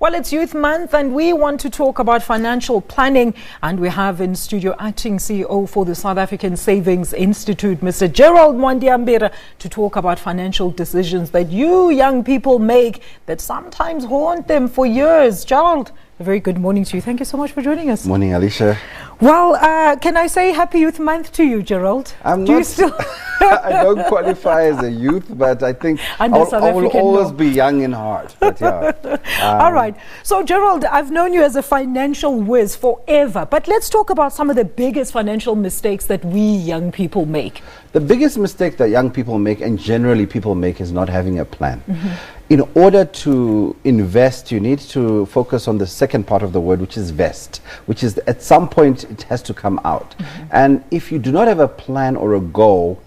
Well, it's Youth Month and we want to talk about financial planning, and we have in studio acting CEO for the South African Savings Institute, Mr. Gerald Mwandiambira, to talk about financial decisions that you young people make that sometimes haunt them for years. Gerald, a very good morning to you. Thank you so much for joining us. Morning, Alicia. Well, can I say Happy Youth Month to you, Gerald? You still I don't qualify as a youth, but I think I will always be young in heart. But yeah. All right. So, Gerald, I've known you as a financial whiz forever, but let's talk about some of the biggest financial mistakes that we young people make. The biggest mistake that young people make, and generally people make, is not having a plan. In order to invest, you need to focus on the second part of the word, which is vest, which is at some point it has to come out. And if you do not have a plan or a goal,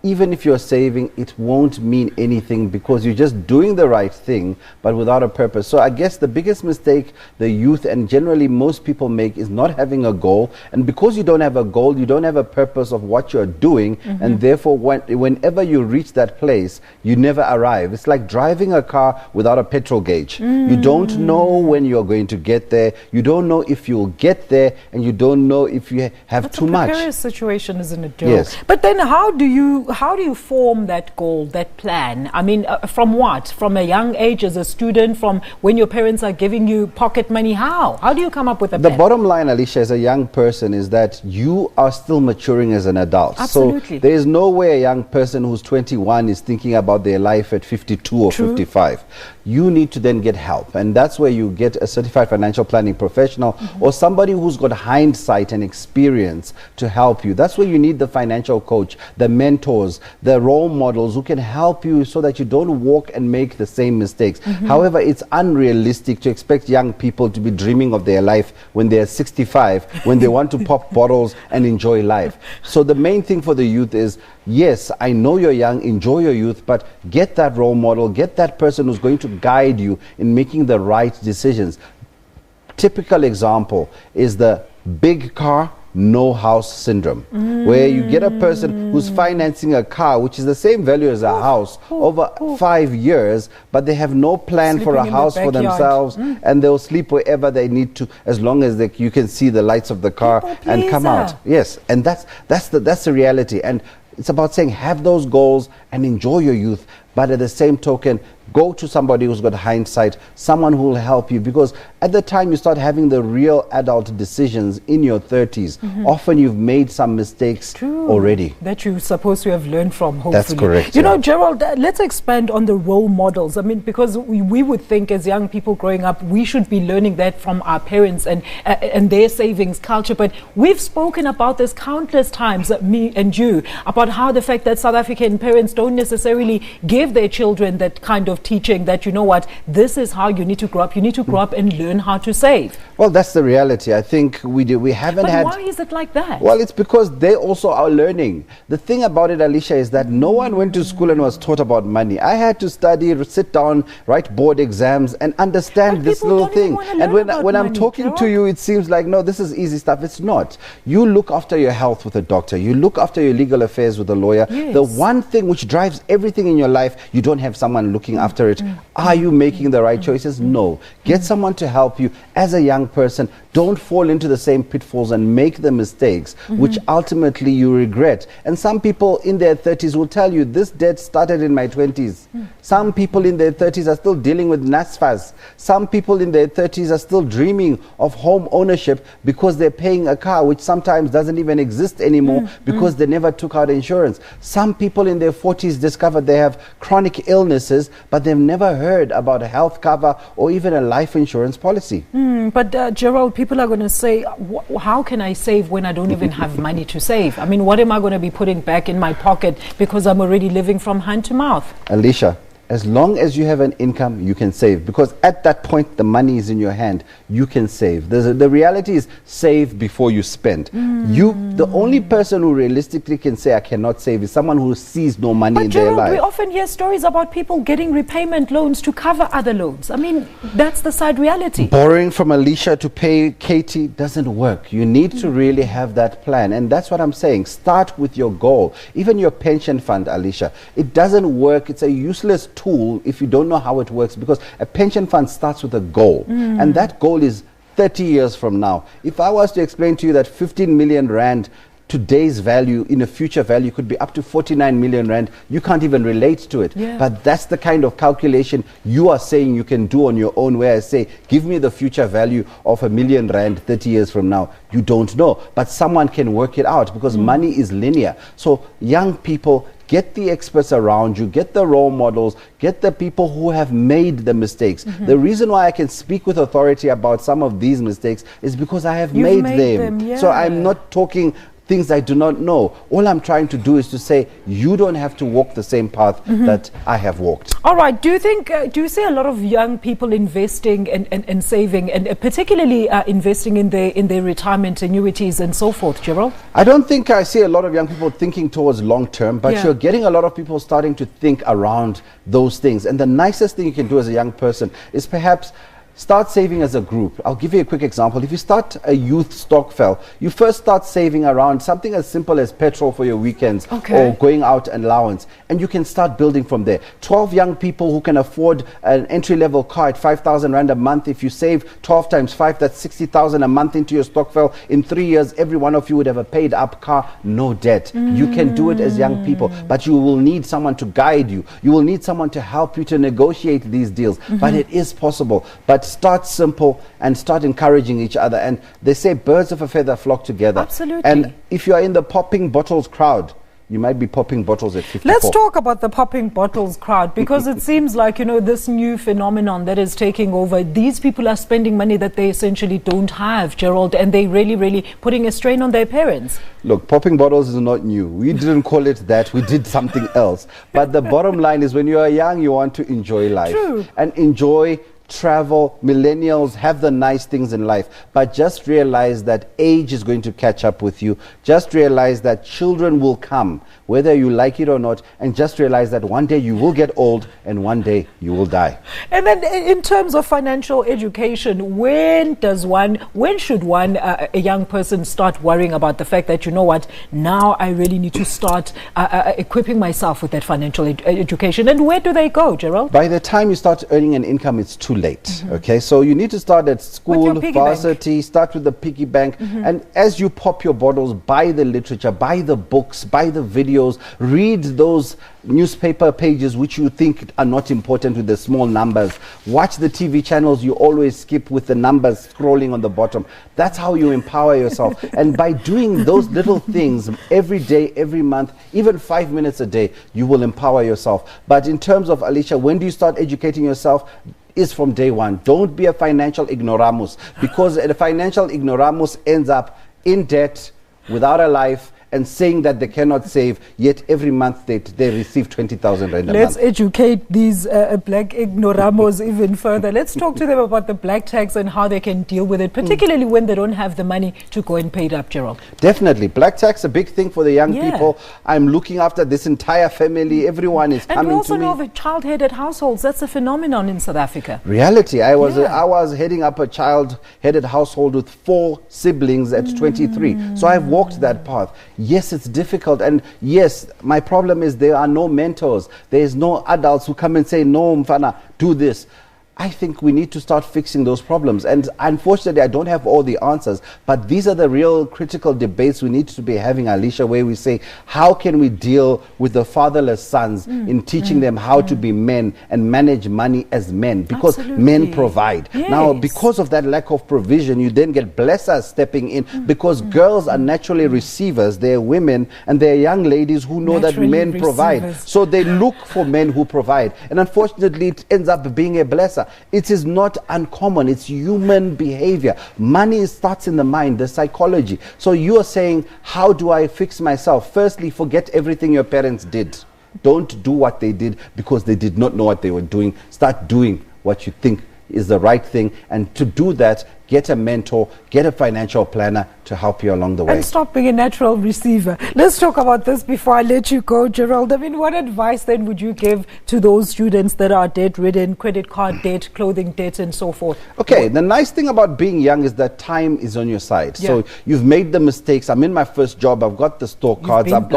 even if you're saving, it won't mean anything because you're just doing the right thing, but without a purpose. So I guess the biggest mistake the youth and generally most people make is not having a goal. And because you don't have a goal, you don't have a purpose of what you're doing. And therefore, whenever you reach that place, you never arrive. It's like driving a car without a petrol gauge. You don't know when you're going to get there. You don't know if you'll get there, and you don't know if you have too much. That's a precarious situation, isn't it, Joe? Yes. But then how do you form that goal, that plan? I mean, from what? From a young age as a student, from when your parents are giving you pocket money? How do you come up with a plan? The bottom line, Alicia, as a young person is that you are still maturing as an adult. Absolutely. So there is no way a young person who's 21 is thinking about their life at 52 or 55. You need to then get help, and that's where you get a certified financial planning professional or somebody who's got hindsight and experience to help you. That's where you need the financial coach, the mentors, the role models who can help you so that you don't walk and make the same mistakes. However, it's unrealistic to expect young people to be dreaming of their life when they're 65, when they want to pop bottles and enjoy life. So the main thing for the youth is, yes, I know you're young, enjoy your youth, but get that role model, get that person who's going to guide you in making the right decisions. Typical example is the big car, no house syndrome, where you get a person who's financing a car which is the same value as a house over 5 years, but they have no plan for a house for themselves, and they'll sleep wherever they need to as long as you can see the lights of the car and come out. Yes, and that's the reality. And it's about saying have those goals and enjoy your youth, but at the same token, go to somebody who's got hindsight, someone who will help you, because at the time you start having the real adult decisions in your 30s, often you've made some mistakes already. That you're supposed to have learned from, hopefully. That's correct. You know, Gerald, let's expand on the role models. I mean, because we would think as young people growing up, we should be learning that from our parents and their savings culture. But we've spoken about this countless times, me and you, about how the fact that South African parents don't necessarily give their children that kind of teaching that, you know what, this is how you need to grow up. You need to grow up and learn how to save. Well, that's the reality. I think we haven't had... But why is it like that? Well, it's because they also are learning. The thing about it, Alicia, is that no one went to school and was taught about money. I had to study, sit down, write board exams and understand this little thing. And when I'm talking to you, it seems like, no, this is easy stuff. It's not. You look after your health with a doctor. You look after your legal affairs with a lawyer. Yes. The one thing which drives everything in your life, you don't have someone looking after it. Are you making the right choices? No. Get someone to help you. As a young person, don't fall into the same pitfalls and make the mistakes which ultimately you regret. And some people in their 30s will tell you, this debt started in my 20s. Some people in their 30s are still dealing with NASFAS. Some people in their 30s are still dreaming of home ownership because they're paying a car which sometimes doesn't even exist anymore because they never took out insurance. Some people in their 40s discovered they have chronic illnesses, but they've never heard about a health cover or even a life insurance policy. But Gerald, people are going to say, how can I save when I don't even have money to save? I mean, what am I going to be putting back in my pocket because I'm already living from hand to mouth? Alicia, as long as you have an income, you can save, because at that point the money is in your hand. You can save. The reality is save before you spend. The only person who realistically can say I cannot save is someone who sees no money in their life. We often hear stories about people getting repayment loans to cover other loans. I mean, that's the sad reality. Borrowing from Alicia to pay Katie doesn't work. You need to really have that plan, and that's what I'm saying. Start with your goal. Even your pension fund, Alicia, it doesn't work. It's a useless tool if you don't know how it works, because a pension fund starts with a goal, and that goal is 30 years from now. If I was to explain to you that 15 million rand today's value in a future value could be up to 49 million rand, you can't even relate to it. But that's the kind of calculation you are saying you can do on your own, where I say, give me the future value of R1 million 30 years from now. You don't know, but someone can work it out, because money is linear. So young people, get the experts around you, get the role models, get the people who have made the mistakes. The reason why I can speak with authority about some of these mistakes is because I have made them. So I'm not talking things I do not know. All I'm trying to do is to say, you don't have to walk the same path that I have walked. All right. Do you think, do you see a lot of young people investing and saving, and particularly investing in their retirement annuities and so forth, Gerald? I don't think I see a lot of young people thinking towards long term, but you're getting a lot of people starting to think around those things. And the nicest thing you can do as a young person is perhaps start saving as a group. I'll give you a quick example. If you start a youth stokvel, you first start saving around something as simple as petrol for your weekends or going out and allowance, and you can start building from there. 12 young people who can afford an entry-level car at 5,000 rand a month. If you save 12 times 5, that's 60,000 a month into your stokvel. In 3 years, every one of you would have a paid-up car, no debt. You can do it as young people, but you will need someone to guide you. You will need someone to help you to negotiate these deals, but it is possible. But start simple and start encouraging each other. And they say birds of a feather flock together. Absolutely. And if you are in the popping bottles crowd, you might be popping bottles at 54. Let's talk about the popping bottles crowd, because it seems like, you know, this new phenomenon that is taking over. These people are spending money that they essentially don't have, Gerald, and they really putting a strain on their parents. Look, popping bottles is not new. We didn't call it that. We did something else. But the bottom line is, when you are young, you want to enjoy life. True. And enjoy travel. Millennials have the nice things in life, but just realize that age is going to catch up with you. Just realize that children will come, whether you like it or not, and just realize that one day you will get old and one day you will die. And then in terms of financial education, when should a young person start worrying about the fact that, you know what, now I really need to start equipping myself with that financial education? And where do they go, Gerald? By the time you start earning an income, it's too late. Okay, so you need to start at school, varsity, start with the piggy bank, and as you pop your bottles, buy the literature, buy the books, buy the videos, read those newspaper pages which you think are not important with the small numbers. Watch the TV channels you always skip with the numbers scrolling on the bottom. That's how you empower yourself. And by doing those little things every day, every month, even 5 minutes a day, you will empower yourself. But in terms of, Alicia, when do you start educating yourself? Is from day one. Don't be a financial ignoramus, because a financial ignoramus ends up in debt, without a life, and saying that they cannot save, yet every month they receive 20,000 rand a month. Let's educate these black ignoramos even further. Let's talk to them about the black tax and how they can deal with it, particularly when they don't have the money to go and pay it up, Gerald. Definitely. Black tax, a big thing for the young people. I'm looking after this entire family. Everyone is coming to me. And we also know of child-headed households. That's a phenomenon in South Africa. Reality. I was heading up a child-headed household with 4 siblings at 23. So I've walked that path. Yes, it's difficult, and yes, my problem is there are no mentors. There is no adults who come and say, no, Mfana, do this. I think we need to start fixing those problems. And unfortunately, I don't have all the answers, but these are the real critical debates we need to be having, Alicia, where we say, how can we deal with the fatherless sons in teaching them how to be men and manage money as men? Because men provide. Yes. Now, because of that lack of provision, you then get blessers stepping in, because girls are naturally receivers. They're women and they're young ladies who know that men provide. So they look for men who provide. And unfortunately, it ends up being a blesser. It is not uncommon. It's human behavior. Money starts in the mind, the psychology. So you are saying, how do I fix myself? Firstly, forget everything your parents did. Don't do what they did because they did not know what they were doing. Start doing what you think is the right thing. And to do that, get a mentor, get a financial planner to help you along the way. And stop being a natural receiver. Let's talk about this before I let you go, Gerald. I mean, what advice then would you give to those students that are debt-ridden, credit card debt, clothing debt, and so forth? Okay, the nice thing about being young is that time is on your side. Yeah. So you've made the mistakes. I'm in my first job. I've got the store cards. I've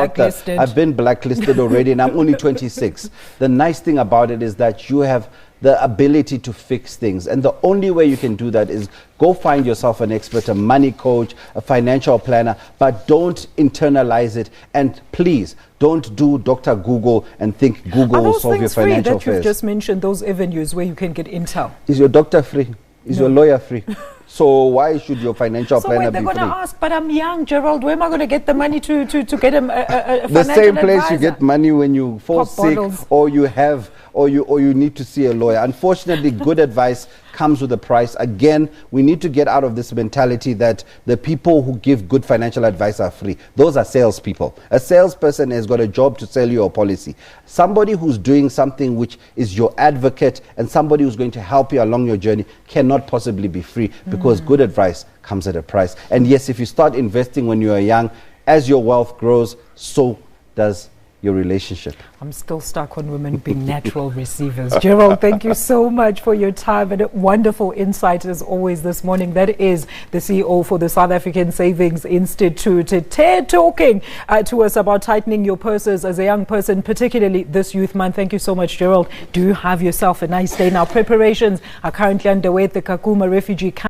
been blacklisted already, and I'm only 26. The nice thing about it is that you have the ability to fix things. And the only way you can do that is go find yourself an expert, a money coach, a financial planner, but don't internalize it. And please, don't do Dr. Google and think Google will solve your financial affairs. You've just mentioned those avenues where you can get intel. Is your doctor free? Is your lawyer free? So why should your financial planner be free? So they're going to ask, but I'm young, Gerald, where am I going to get the money to get a financial The same place advisor? You get money when you fall sick or you need to see a lawyer. Unfortunately, good advice comes with a price. Again, we need to get out of this mentality that the people who give good financial advice are free. Those are salespeople. A salesperson has got a job to sell you a policy. Somebody who's doing something which is your advocate and somebody who's going to help you along your journey cannot possibly be free, because good advice comes at a price. And yes, if you start investing when you are young, as your wealth grows, so does your relationship. I'm still stuck on women being natural receivers. Gerald, thank you so much for your time and a wonderful insight as always this morning. That is the CEO for the South African Savings Institute, talking to us about tightening your purses as a young person, particularly this Youth Month. Thank you so much, Gerald. Do have yourself a nice day. Now, preparations are currently underway at the Kakuma refugee camp.